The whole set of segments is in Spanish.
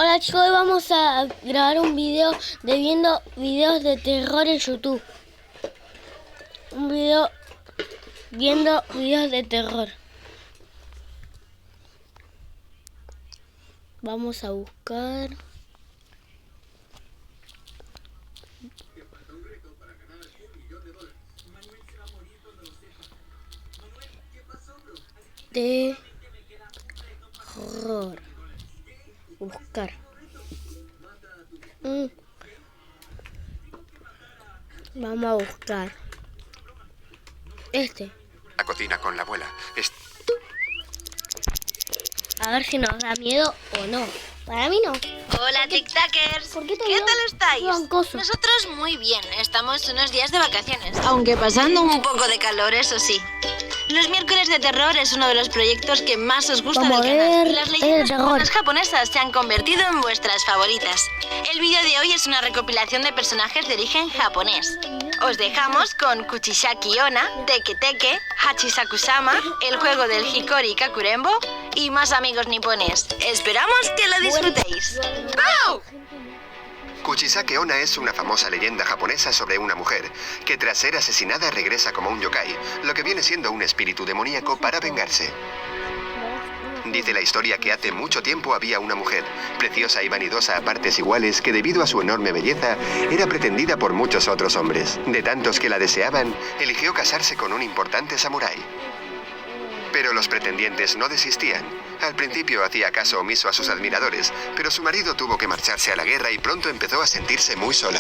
Hola chicos, hoy vamos a grabar un video de viendo videos de terror en YouTube. Un video viendo videos de terror. Vamos a buscar. Terror. Buscar. Vamos a buscar. La cocina con la abuela. A ver si nos da miedo o no. Para mí no. Hola, TikTokers. ¿Por ¿Qué todavía tal estáis? llevan cosas? Nosotros muy bien. Estamos unos días de vacaciones. Aunque pasando un poco de calor, eso sí. Los miércoles de terror es uno de los proyectos que más os gusta Vamos del a ver canal. Y las el leyendas terror. urbanas japonesas se han convertido en vuestras favoritas. El vídeo de hoy es una recopilación de personajes de origen japonés. Os dejamos con Kuchisaki Onna, Teke Teke, Hachisakusama, el juego del Hikori Kakurembo y más amigos nipones. Esperamos que lo disfrutéis. ¡Go! Kuchisake Onna es una famosa leyenda japonesa sobre una mujer que tras ser asesinada regresa como un yokai, lo que viene siendo un espíritu demoníaco para vengarse. Dice la historia que hace mucho tiempo había una mujer, preciosa y vanidosa a partes iguales, que debido a su enorme belleza era pretendida por muchos otros hombres. De tantos que la deseaban, eligió casarse con un importante samurái. Pero los pretendientes no desistían. Al principio hacía caso omiso a sus admiradores, pero su marido tuvo que marcharse a la guerra y pronto empezó a sentirse muy sola.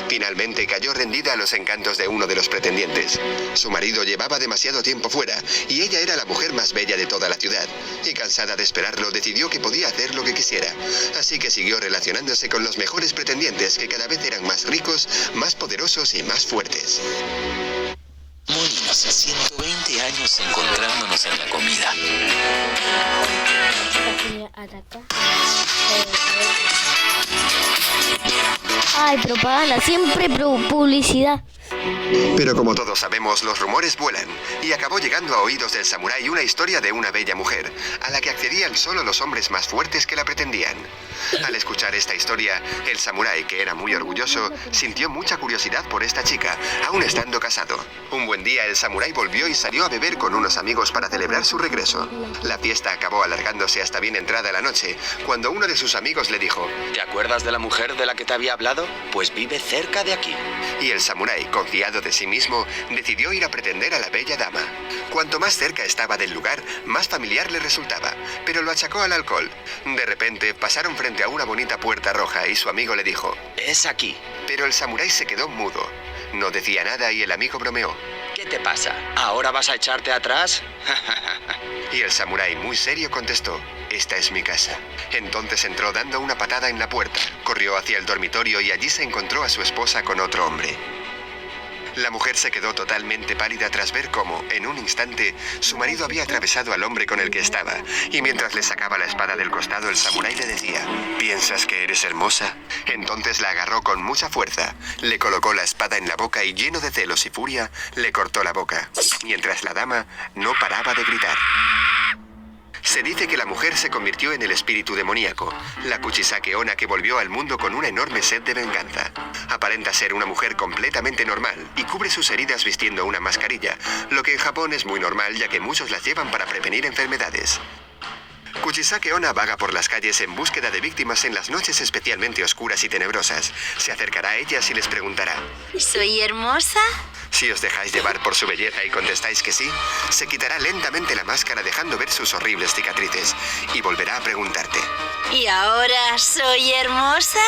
Finalmente cayó rendida a los encantos de uno de los pretendientes. Su marido llevaba demasiado tiempo fuera y ella era la mujer más bella de toda la ciudad. Y cansada de esperarlo, decidió que podía hacer lo que quisiera. Así que siguió relacionándose con los mejores pretendientes, que cada vez eran más ricos, más poderosos y más fuertes. Morimos 120 años encontrándonos en la comida. Ay, propaganda, siempre publicidad. Pero como todos sabemos, los rumores vuelan, y acabó llegando a oídos del samurái una historia de una bella mujer, a la que accedían solo los hombres más fuertes que la pretendían. Al escuchar esta historia, el samurái, que era muy orgulloso, sintió mucha curiosidad por esta chica, aún estando casado. Un buen día, el samurái volvió y salió a beber con unos amigos para celebrar su regreso. La fiesta acabó alargándose hasta bien entrada la noche, cuando uno de sus amigos le dijo: ¿Te acuerdas de la mujer de la que te había hablado? Pues vive cerca de aquí. Y el samurái, confiado de sí mismo, decidió ir a pretender a la bella dama. Cuanto más cerca estaba del lugar, más familiar le resultaba, pero lo achacó al alcohol. De repente, pasaron frente a una bonita puerta roja y su amigo le dijo: Es aquí. Pero el samurái se quedó mudo. No decía nada y el amigo bromeó. ¿Qué te pasa? ¿Ahora vas a echarte atrás? Y el samurái, muy serio, contestó: Esta es mi casa. Entonces entró dando una patada en la puerta, corrió hacia el dormitorio y allí se encontró a su esposa con otro hombre. La mujer se quedó totalmente pálida tras ver cómo, en un instante, su marido había atravesado al hombre con el que estaba, y mientras le sacaba la espada del costado, el samurái le decía: ¿Piensas que eres hermosa? Entonces la agarró con mucha fuerza, le colocó la espada en la boca y, lleno de celos y furia, le cortó la boca, mientras la dama no paraba de gritar. Se dice que la mujer se convirtió en el espíritu demoníaco, la Kuchisake Onna, que volvió al mundo con una enorme sed de venganza. Aparenta ser una mujer completamente normal y cubre sus heridas vistiendo una mascarilla, lo que en Japón es muy normal, ya que muchos las llevan para prevenir enfermedades. Kuchisake Onna vaga por las calles en búsqueda de víctimas en las noches especialmente oscuras y tenebrosas. Se acercará a ellas y les preguntará: ¿Soy hermosa? Si os dejáis llevar por su belleza y contestáis que sí, se quitará lentamente la máscara dejando ver sus horribles cicatrices y volverá a preguntarte: ¿Y ahora soy hermosa?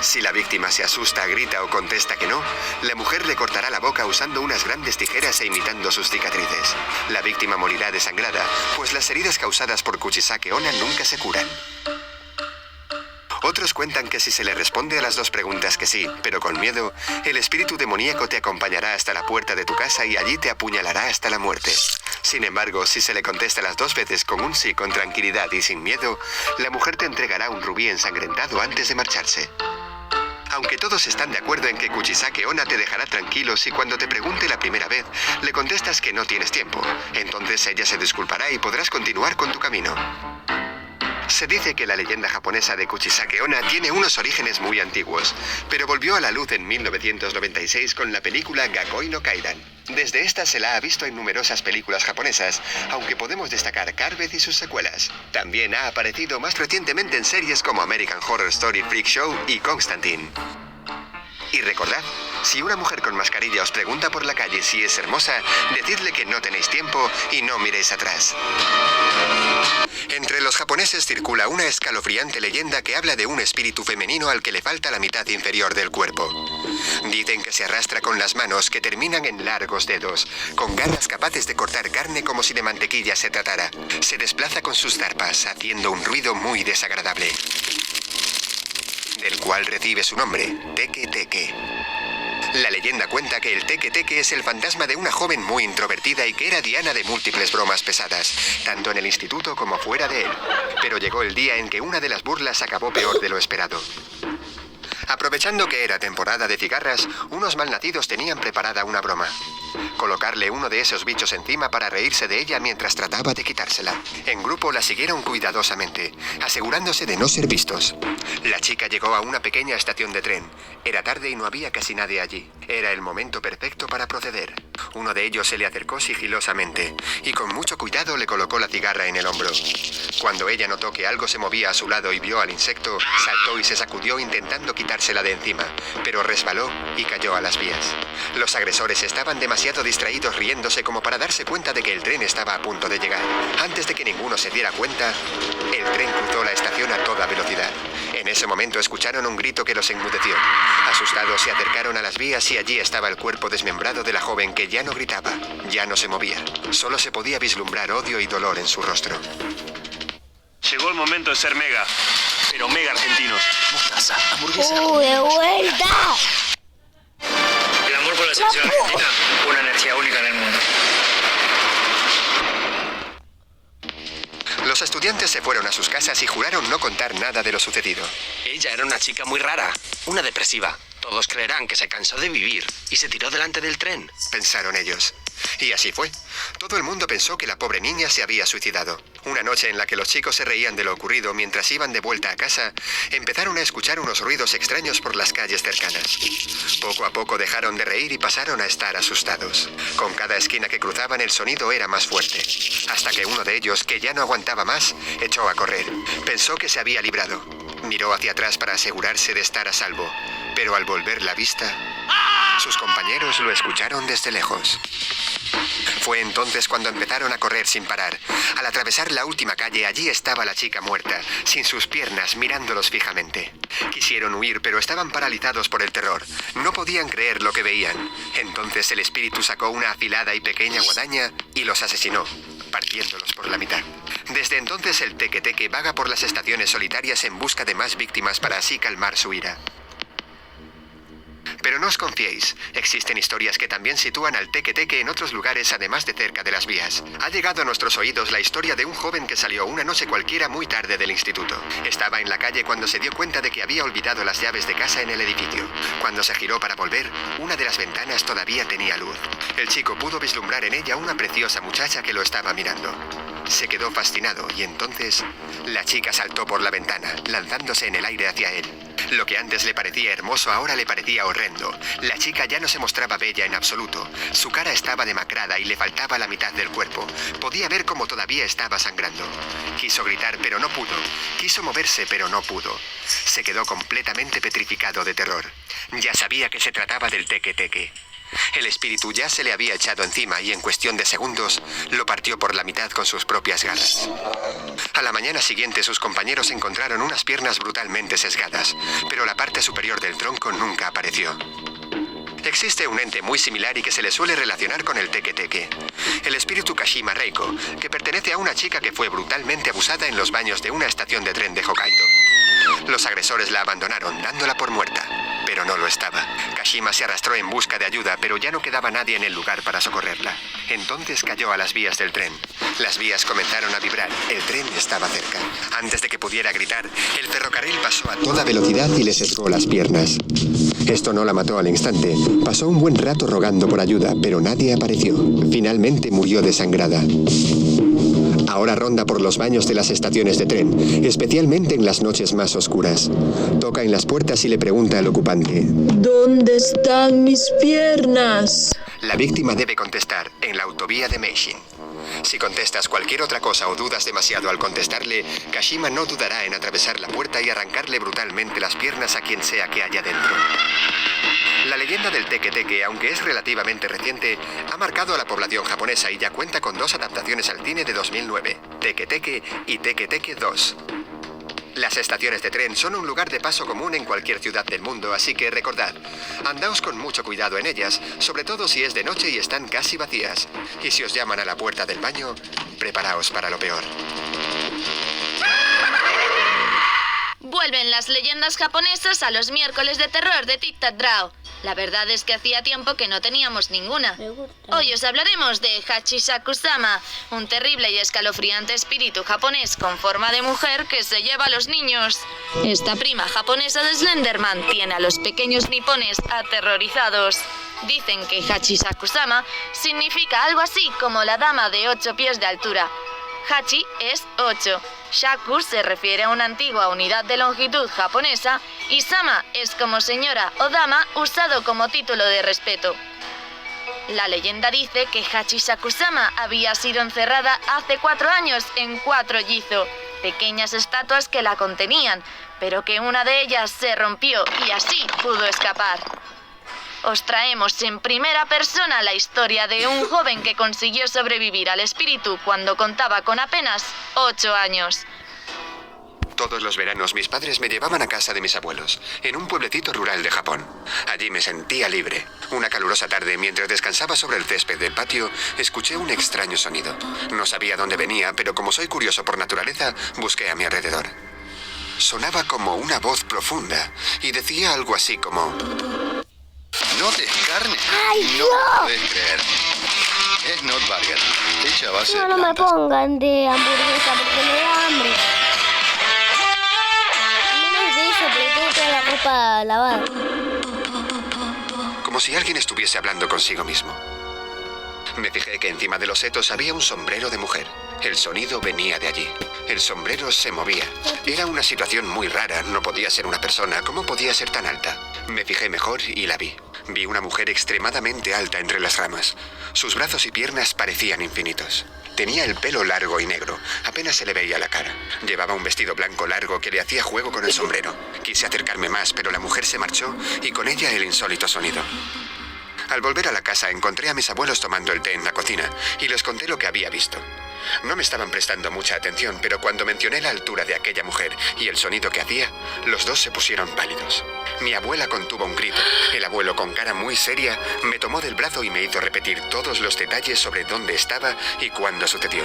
Si la víctima se asusta, grita o contesta que no, la mujer le cortará la boca usando unas grandes tijeras e imitando sus cicatrices. La víctima morirá desangrada, pues las heridas causadas por Kuchisake Onna nunca se curan. Otros cuentan que si se le responde a las dos preguntas que sí, pero con miedo, el espíritu demoníaco te acompañará hasta la puerta de tu casa y allí te apuñalará hasta la muerte. Sin embargo, si se le contesta las dos veces con un sí con tranquilidad y sin miedo, la mujer te entregará un rubí ensangrentado antes de marcharse. Aunque todos están de acuerdo en que Kuchisake Onna te dejará tranquilo si cuando te pregunte la primera vez le contestas que no tienes tiempo, entonces ella se disculpará y podrás continuar con tu camino. Se dice que la leyenda japonesa de Kuchisake Onna tiene unos orígenes muy antiguos, pero volvió a la luz en 1996 con la película Gakoi no Kaidan. Desde esta se la ha visto en numerosas películas japonesas, aunque podemos destacar Carbeth y sus secuelas. También ha aparecido más recientemente en series como American Horror Story Freak Show y Constantine. Y recordad, si una mujer con mascarilla os pregunta por la calle si es hermosa, decidle que no tenéis tiempo y no miréis atrás. Entre los japoneses circula una escalofriante leyenda que habla de un espíritu femenino al que le falta la mitad inferior del cuerpo. Dicen que se arrastra con las manos que terminan en largos dedos, con garras capaces de cortar carne como si de mantequilla se tratara. Se desplaza con sus zarpas, haciendo un ruido muy desagradable, del cual recibe su nombre, Teke Teke. La leyenda cuenta que el Teke Teke es el fantasma de una joven muy introvertida y que era diana de múltiples bromas pesadas, tanto en el instituto como fuera de él. Pero llegó el día en que una de las burlas acabó peor de lo esperado. Aprovechando que era temporada de cigarras, unos malnacidos tenían preparada una broma: colocarle uno de esos bichos encima para reírse de ella mientras trataba de quitársela. En grupo la siguieron cuidadosamente, asegurándose de no ser vistos. La chica llegó a una pequeña estación de tren. Era tarde y no había casi nadie allí. Era el momento perfecto para proceder. Uno de ellos se le acercó sigilosamente y con mucho cuidado le colocó la cigarra en el hombro. Cuando ella notó que algo se movía a su lado y vio al insecto, saltó y se sacudió intentando quitársela de encima, pero resbaló y cayó a las vías. Los agresores estaban demasiado distraídos riéndose como para darse cuenta de que el tren estaba a punto de llegar. Antes de que ninguno se diera cuenta, el tren cruzó la estación a toda velocidad. En ese momento escucharon un grito que los enmudeció. Asustados se acercaron a las vías y allí estaba el cuerpo desmembrado de la joven, que ya no gritaba, ya no se movía. Solo se podía vislumbrar odio y dolor en su rostro. Llegó el momento de ser mega, pero mega argentinos. Mostaza, hamburguesa. ¡De vuelta! El amor por la selección argentina, una energía única en el mundo. Los estudiantes se fueron a sus casas y juraron no contar nada de lo sucedido. Ella era una chica muy rara, una depresiva. Todos creerán que se cansó de vivir y se tiró delante del tren, Pensaron ellos. Y así fue. Todo el mundo pensó que la pobre niña se había suicidado. Una noche en la que los chicos se reían de lo ocurrido mientras iban de vuelta a casa, empezaron a escuchar unos ruidos extraños por las calles cercanas. Poco a poco dejaron de reír y pasaron a estar asustados. Con cada esquina que cruzaban el sonido era más fuerte, hasta que uno de ellos, que ya no aguantaba más, echó a correr. Pensó que se había librado. Miró hacia atrás para asegurarse de estar a salvo, pero al volver la vista, sus compañeros lo escucharon desde lejos. Fue entonces cuando empezaron a correr sin parar. Al atravesar la última calle, allí estaba la chica muerta, sin sus piernas, mirándolos fijamente. Quisieron huir, pero estaban paralizados por el terror. No podían creer lo que veían. Entonces el espíritu sacó una afilada y pequeña guadaña y los asesinó, partiéndolos por la mitad. Desde entonces el Teke Teke vaga por las estaciones solitarias en busca de más víctimas para así calmar su ira. Pero no os confiéis, existen historias que también sitúan al Teke Teke en otros lugares además de cerca de las vías. Ha llegado a nuestros oídos la historia de un joven que salió una noche cualquiera muy tarde del instituto. Estaba en la calle cuando se dio cuenta de que había olvidado las llaves de casa en el edificio. Cuando se giró para volver, una de las ventanas todavía tenía luz. El chico pudo vislumbrar en ella una preciosa muchacha que lo estaba mirando. Se quedó fascinado y entonces la chica saltó por la ventana, lanzándose en el aire hacia él. Lo que antes le parecía hermoso ahora le parecía horrendo. La chica ya no se mostraba bella en absoluto. Su cara estaba demacrada y le faltaba la mitad del cuerpo. Podía ver cómo todavía estaba sangrando. Quiso gritar, pero no pudo. Quiso moverse, pero no pudo. Se quedó completamente petrificado de terror. Ya sabía que se trataba del Teke Teke. El espíritu ya se le había echado encima y en cuestión de segundos lo partió por la mitad con sus propias garras. A la mañana siguiente sus compañeros encontraron unas piernas brutalmente sesgadas, pero la parte superior del tronco nunca apareció. Existe un ente muy similar y que se le suele relacionar con el Teke Teke. El espíritu Kashima Reiko, que pertenece a una chica que fue brutalmente abusada en los baños de una estación de tren de Hokkaido. Los agresores la abandonaron, dándola por muerta, pero no lo estaba. Kashima se arrastró en busca de ayuda, pero ya no quedaba nadie en el lugar para socorrerla. Entonces cayó a las vías del tren. Las vías comenzaron a vibrar. El tren estaba cerca. Antes de que pudiera gritar, el ferrocarril pasó a toda velocidad y le sesgó las piernas. Esto no la mató al instante. Pasó un buen rato rogando por ayuda, pero nadie apareció. Finalmente murió desangrada. Ahora ronda por los baños de las estaciones de tren, especialmente en las noches más oscuras. Toca en las puertas y le pregunta al ocupante: ¿Dónde están mis piernas? La víctima debe contestar: en la autovía de Meishin. Si contestas cualquier otra cosa o dudas demasiado al contestarle, Kashima no dudará en atravesar la puerta y arrancarle brutalmente las piernas a quien sea que haya dentro. La leyenda del teke-teke, aunque es relativamente reciente, ha marcado a la población japonesa y ya cuenta con 2 adaptaciones al cine de 2009, Teke-Teke y Teke-Teke 2. Las estaciones de tren son un lugar de paso común en cualquier ciudad del mundo, así que recordad, andaos con mucho cuidado en ellas, sobre todo si es de noche y están casi vacías. Y si os llaman a la puerta del baño, preparaos para lo peor. Vuelven las leyendas japonesas a los miércoles de terror de Tic Tac Draw. La verdad es que hacía tiempo que no teníamos ninguna. Hoy os hablaremos de Hachisaku-sama, un terrible y escalofriante espíritu japonés con forma de mujer que se lleva a los niños. Esta prima japonesa de Slenderman tiene a los pequeños nipones aterrorizados. Dicen que Hachisaku-sama significa algo así como la dama de 8 pies de altura. Hachi es 8, Shaku se refiere a una antigua unidad de longitud japonesa y Sama es como señora o dama usado como título de respeto. La leyenda dice que Hachisaku-sama había sido encerrada hace 4 años en 4 Jizo, pequeñas estatuas que la contenían, pero que una de ellas se rompió y así pudo escapar. Os traemos en primera persona la historia de un joven que consiguió sobrevivir al espíritu cuando contaba con apenas 8 años. Todos los veranos mis padres me llevaban a casa de mis abuelos, en un pueblecito rural de Japón. Allí me sentía libre. Una calurosa tarde, mientras descansaba sobre el césped del patio, escuché un extraño sonido. No sabía dónde venía, pero como soy curioso por naturaleza, busqué a mi alrededor. Sonaba como una voz profunda y decía algo así como: No te carne. ¡Ay, No no! puedes creer. Es not burger. Hecha a base de No me plantas. pongan de hamburguesa porque me da hambre. Menos de eso, porque tengo toda la ropa lavada. como si alguien estuviese hablando consigo mismo. Me fijé que encima de los setos había un sombrero de mujer. El sonido venía de allí. El sombrero se movía. Era una situación muy rara. No podía ser una persona. ¿Cómo podía ser tan alta? Me fijé mejor y la vi. Vi una mujer extremadamente alta entre las ramas. Sus brazos y piernas parecían infinitos. Tenía el pelo largo y negro. Apenas se le veía la cara. Llevaba un vestido blanco largo que le hacía juego con el sombrero. Quise acercarme más, pero la mujer se marchó y con ella el insólito sonido. Al volver a la casa encontré a mis abuelos tomando el té en la cocina y les conté lo que había visto. No me estaban prestando mucha atención, pero cuando mencioné la altura de aquella mujer y el sonido que hacía, los dos se pusieron pálidos. Mi abuela contuvo un grito. El abuelo, con cara muy seria, me tomó del brazo y me hizo repetir todos los detalles sobre dónde estaba y cuándo sucedió.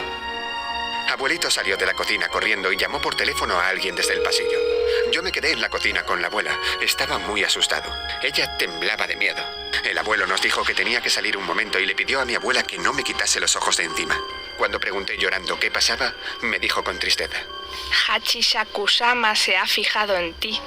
Abuelito salió de la cocina corriendo y llamó por teléfono a alguien desde el pasillo. Yo me quedé en la cocina con la abuela. Estaba muy asustado. Ella temblaba de miedo. El abuelo nos dijo que tenía que salir un momento y le pidió a mi abuela que no me quitase los ojos de encima. Cuando pregunté llorando qué pasaba, me dijo con tristeza: Hachisaku-sama se ha fijado en ti.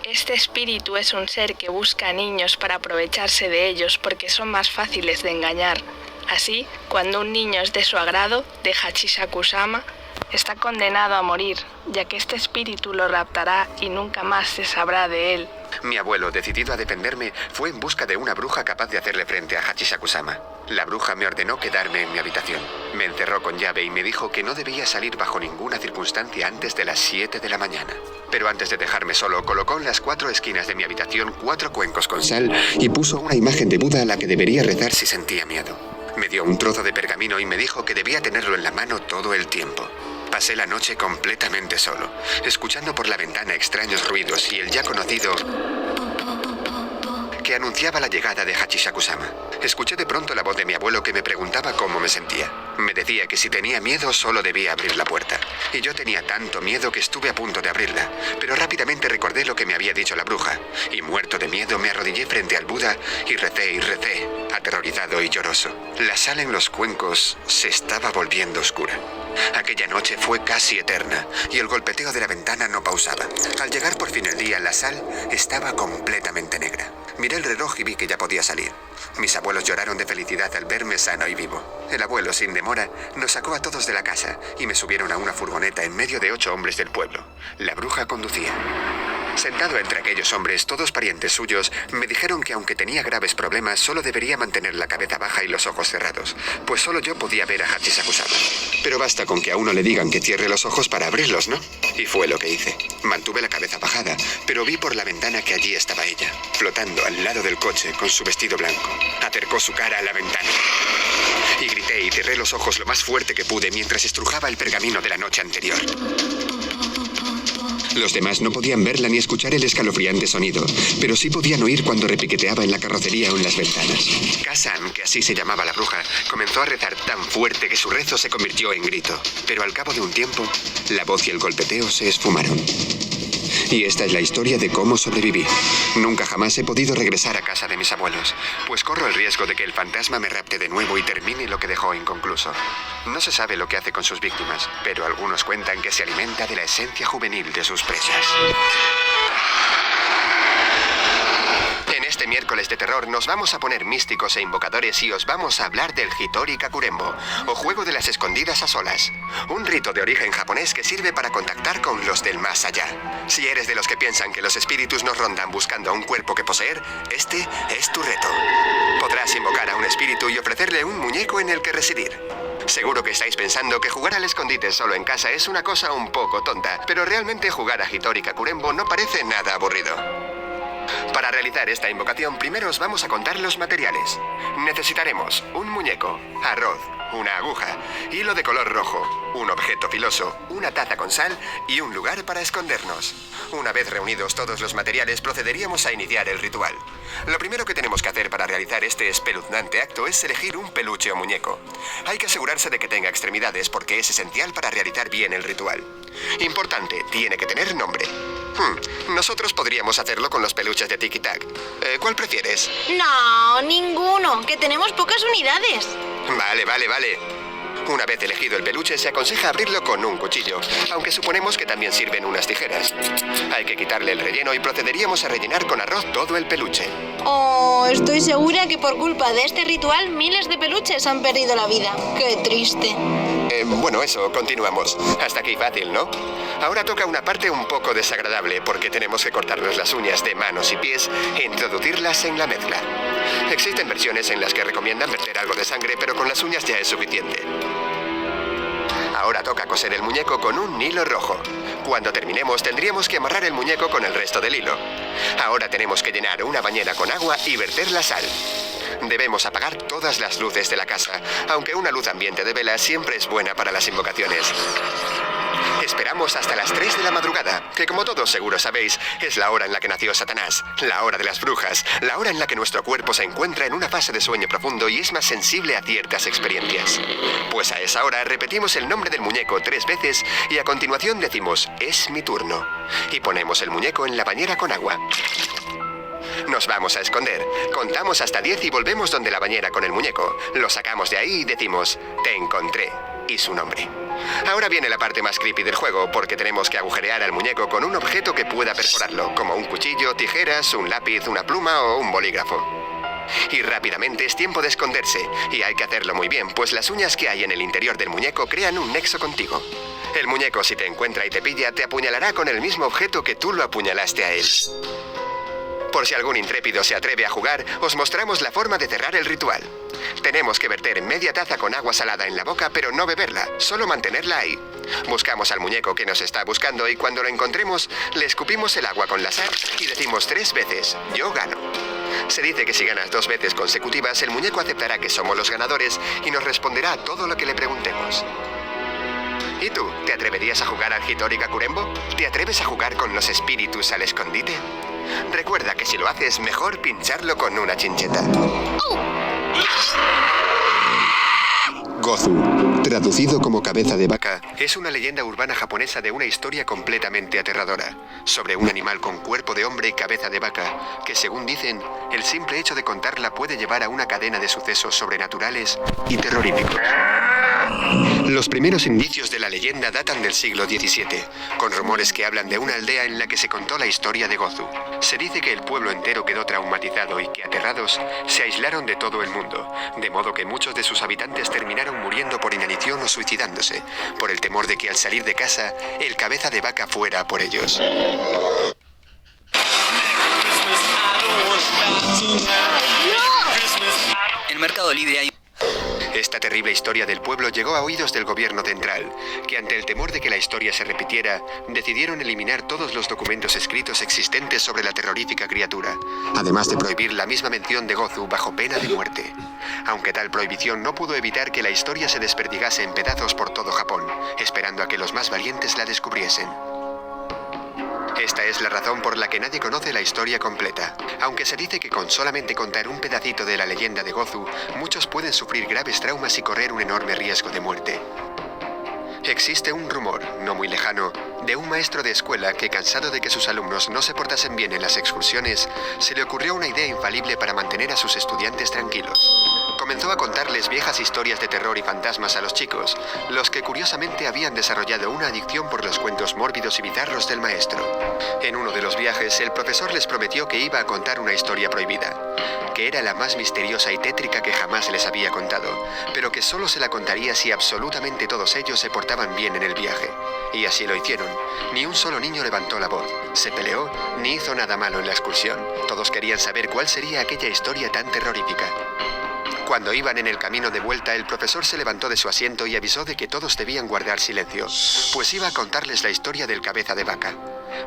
Este espíritu es un ser que busca a niños para aprovecharse de ellos porque son más fáciles de engañar. Así, cuando un niño es de su agrado, de Hachisaku-sama, está condenado a morir, ya que este espíritu lo raptará y nunca más se sabrá de él. Mi abuelo, decidido a defenderme, fue en busca de una bruja capaz de hacerle frente a Hachisaku-sama. La bruja me ordenó quedarme en mi habitación. Me encerró con llave y me dijo que no debía salir bajo ninguna circunstancia antes de las 7 de la mañana. Pero antes de dejarme solo, colocó en las 4 esquinas de mi habitación 4 cuencos con sal y puso una imagen de Buda a la que debería rezar si sentía miedo. Me dio un trozo de pergamino y me dijo que debía tenerlo en la mano todo el tiempo. Pasé la noche completamente solo, escuchando por la ventana extraños ruidos y el ya conocido que anunciaba la llegada de Hachisaku-sama. Escuché de pronto la voz de mi abuelo que me preguntaba cómo me sentía. Me decía que si tenía miedo solo debía abrir la puerta. Y yo tenía tanto miedo que estuve a punto de abrirla. Pero rápidamente recordé lo que me había dicho la bruja. Y muerto de miedo me arrodillé frente al Buda y recé, aterrorizado y lloroso. La sal en los cuencos se estaba volviendo oscura. Aquella noche fue casi eterna y el golpeteo de la ventana no pausaba. Al llegar por fin el día, la sal estaba completamente negra. Miré el reloj y vi que ya podía salir. Mis abuelos lloraron de felicidad al verme sano y vivo. El abuelo, sin demora, nos sacó a todos de la casa y me subieron a una furgoneta en medio de 8 hombres del pueblo. La bruja conducía. Sentado entre aquellos hombres, todos parientes suyos, me dijeron que aunque tenía graves problemas, solo debería mantener la cabeza baja y los ojos cerrados, pues solo yo podía ver a Hachisakusama. Pero basta con que a uno le digan que cierre los ojos para abrirlos, ¿no? Y fue lo que hice. Mantuve la cabeza bajada, pero vi por la ventana que allí estaba ella, flotando al lado del coche con su vestido blanco. Acercó su cara a la ventana. Y grité y cerré los ojos lo más fuerte que pude mientras estrujaba el pergamino de la noche anterior. Los demás no podían verla ni escuchar el escalofriante sonido, pero sí podían oír cuando repiqueteaba en la carrocería o en las ventanas. Kazan, que así se llamaba la bruja, comenzó a rezar tan fuerte que su rezo se convirtió en grito. Pero al cabo de un tiempo, la voz y el golpeteo se esfumaron. Y esta es la historia de cómo sobreviví. Nunca jamás he podido regresar a casa de mis abuelos, pues corro el riesgo de que el fantasma me rapte de nuevo y termine lo que dejó inconcluso. No se sabe lo que hace con sus víctimas, pero algunos cuentan que se alimenta de la esencia juvenil de sus presas. En este miércoles de terror nos vamos a poner místicos e invocadores y os vamos a hablar del Hitori Kakurembo, o juego de las escondidas a solas. Un rito de origen japonés que sirve para contactar con los del más allá. Si eres de los que piensan que los espíritus nos rondan buscando un cuerpo que poseer, este es tu reto. Podrás invocar a un espíritu y ofrecerle un muñeco en el que residir. Seguro que estáis pensando que jugar al escondite solo en casa es una cosa un poco tonta, pero realmente jugar a Hitori Kakurembo no parece nada aburrido. Para realizar esta invocación, primero os vamos a contar los materiales. Necesitaremos un muñeco, arroz, una aguja, hilo de color rojo, un objeto filoso, una taza con sal y un lugar para escondernos. Una vez reunidos todos los materiales, procederíamos a iniciar el ritual. Lo primero que tenemos que hacer para realizar este espeluznante acto es elegir un peluche o muñeco. Hay que asegurarse de que tenga extremidades porque es esencial para realizar bien el ritual. Importante, tiene que tener nombre. Nosotros podríamos hacerlo con los peluches de Tiki Tac. ¿Cuál prefieres? No, ninguno, que tenemos pocas unidades. Vale. Una vez elegido el peluche, se aconseja abrirlo con un cuchillo, aunque suponemos que también sirven unas tijeras. Hay que quitarle el relleno y procederíamos a rellenar con arroz todo el peluche. Oh, estoy segura que por culpa de este ritual miles de peluches han perdido la vida. ¡Qué triste! Bueno, eso, continuamos. Hasta aquí fácil, ¿no? Ahora toca una parte un poco desagradable, porque tenemos que cortarnos las uñas de manos y pies e introducirlas en la mezcla. Existen versiones en las que recomiendan verter algo de sangre, pero con las uñas ya es suficiente. Ahora toca coser el muñeco con un hilo rojo. Cuando terminemos, tendríamos que amarrar el muñeco con el resto del hilo. Ahora tenemos que llenar una bañera con agua y verter la sal. Debemos apagar todas las luces de la casa, aunque una luz ambiente de vela siempre es buena para las invocaciones. Esperamos hasta las 3 de la madrugada, que como todos seguro sabéis, es la hora en la que nació Satanás, la hora de las brujas, la hora en la que nuestro cuerpo se encuentra en una fase de sueño profundo y es más sensible a ciertas experiencias. Pues a esa hora repetimos el nombre del muñeco 3 veces y a continuación decimos, es mi turno, y ponemos el muñeco en la bañera con agua. Nos vamos a esconder, contamos hasta 10 y volvemos donde la bañera con el muñeco. Lo sacamos de ahí y decimos, te encontré, y su nombre. Ahora viene la parte más creepy del juego, porque tenemos que agujerear al muñeco con un objeto que pueda perforarlo, como un cuchillo, tijeras, un lápiz, una pluma o un bolígrafo. Y rápidamente es tiempo de esconderse, y hay que hacerlo muy bien, pues las uñas que hay en el interior del muñeco crean un nexo contigo. El muñeco, si te encuentra y te pilla, te apuñalará con el mismo objeto que tú lo apuñalaste a él. Por si algún intrépido se atreve a jugar, os mostramos la forma de cerrar el ritual. Tenemos que verter media taza con agua salada en la boca, pero no beberla, solo mantenerla ahí. Buscamos al muñeco que nos está buscando y cuando lo encontremos, le escupimos el agua con la sal y decimos 3 veces, yo gano. Se dice que si ganas 2 veces consecutivas, el muñeco aceptará que somos los ganadores y nos responderá a todo lo que le preguntemos. ¿Y tú? ¿Te atreverías a jugar al Hitori Kakurembo? ¿Te atreves a jugar con los espíritus al escondite? Recuerda que si lo haces, mejor pincharlo con una chincheta. Gozu, traducido como cabeza de vaca, es una leyenda urbana japonesa de una historia completamente aterradora, sobre un animal con cuerpo de hombre y cabeza de vaca, que según dicen, el simple hecho de contarla puede llevar a una cadena de sucesos sobrenaturales y terroríficos. Los primeros indicios de la leyenda datan del siglo XVII, con rumores que hablan de una aldea en la que se contó la historia de Gozu. Se dice que el pueblo entero quedó traumatizado y que, aterrados, se aislaron de todo el mundo, de modo que muchos de sus habitantes terminaron muriendo por inanición o suicidándose, por el temor de que al salir de casa, el cabeza de vaca fuera por ellos. En Mercado Libre hay... Esta terrible historia del pueblo llegó a oídos del gobierno central, que ante el temor de que la historia se repitiera, decidieron eliminar todos los documentos escritos existentes sobre la terrorífica criatura, además de prohibir la misma mención de Gozu bajo pena de muerte. Aunque tal prohibición no pudo evitar que la historia se desperdigase en pedazos por todo Japón, esperando a que los más valientes la descubriesen. Esta es la razón por la que nadie conoce la historia completa. Aunque se dice que con solamente contar un pedacito de la leyenda de Gozu, muchos pueden sufrir graves traumas y correr un enorme riesgo de muerte. Existe un rumor, no muy lejano, de un maestro de escuela que, cansado de que sus alumnos no se portasen bien en las excursiones, se le ocurrió una idea infalible para mantener a sus estudiantes tranquilos. Comenzó a contarles viejas historias de terror y fantasmas a los chicos, los que curiosamente habían desarrollado una adicción por los cuentos mórbidos y bizarros del maestro. En uno de los viajes, el profesor les prometió que iba a contar una historia prohibida, que era la más misteriosa y tétrica que jamás les había contado, pero que solo se la contaría si absolutamente todos ellos se portaban bien en el viaje. Y así lo hicieron. Ni un solo niño levantó la voz, se peleó, ni hizo nada malo en la excursión. Todos querían saber cuál sería aquella historia tan terrorífica. Cuando iban en el camino de vuelta, el profesor se levantó de su asiento y avisó de que todos debían guardar silencio, pues iba a contarles la historia del cabeza de vaca.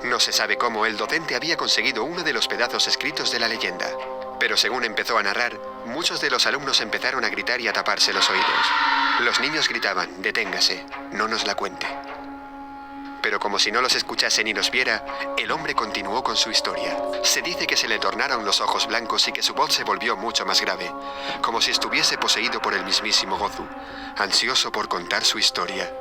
No se sabe cómo el docente había conseguido uno de los pedazos escritos de la leyenda, pero según empezó a narrar, muchos de los alumnos empezaron a gritar y a taparse los oídos. Los niños gritaban: «Deténgase, no nos la cuente». Pero como si no los escuchase ni los viera, el hombre continuó con su historia. Se dice que se le tornaron los ojos blancos y que su voz se volvió mucho más grave, como si estuviese poseído por el mismísimo Gozu, ansioso por contar su historia.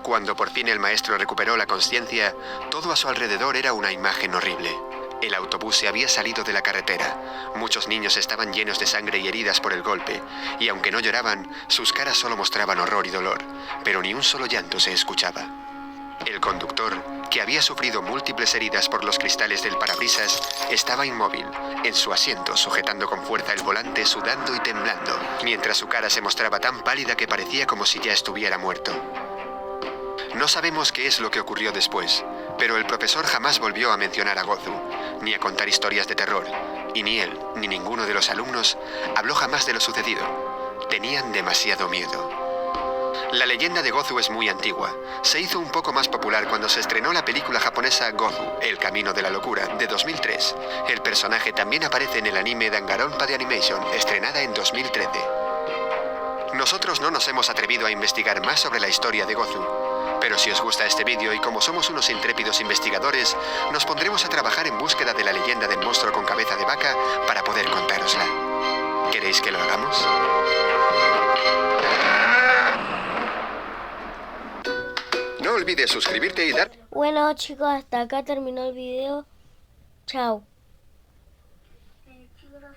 Cuando por fin el maestro recuperó la conciencia, todo a su alrededor era una imagen horrible. El autobús se había salido de la carretera. Muchos niños estaban llenos de sangre y heridas por el golpe, y aunque no lloraban, sus caras solo mostraban horror y dolor, pero ni un solo llanto se escuchaba. El conductor, que había sufrido múltiples heridas por los cristales del parabrisas, estaba inmóvil, en su asiento, sujetando con fuerza el volante, sudando y temblando, mientras su cara se mostraba tan pálida que parecía como si ya estuviera muerto. No sabemos qué es lo que ocurrió después, pero el profesor jamás volvió a mencionar a Gozu, ni a contar historias de terror, y ni él, ni ninguno de los alumnos, habló jamás de lo sucedido. Tenían demasiado miedo. La leyenda de Gozu es muy antigua. Se hizo un poco más popular cuando se estrenó la película japonesa Gozu, El Camino de la Locura, de 2003. El personaje también aparece en el anime Danganronpa de Animation, estrenada en 2013. Nosotros no nos hemos atrevido a investigar más sobre la historia de Gozu. Pero si os gusta este vídeo y como somos unos intrépidos investigadores, nos pondremos a trabajar en búsqueda de la leyenda del monstruo con cabeza de vaca para poder contárosla. ¿Queréis que lo hagamos? No olvides suscribirte y dar... Bueno chicos, hasta acá terminó el video. Chao.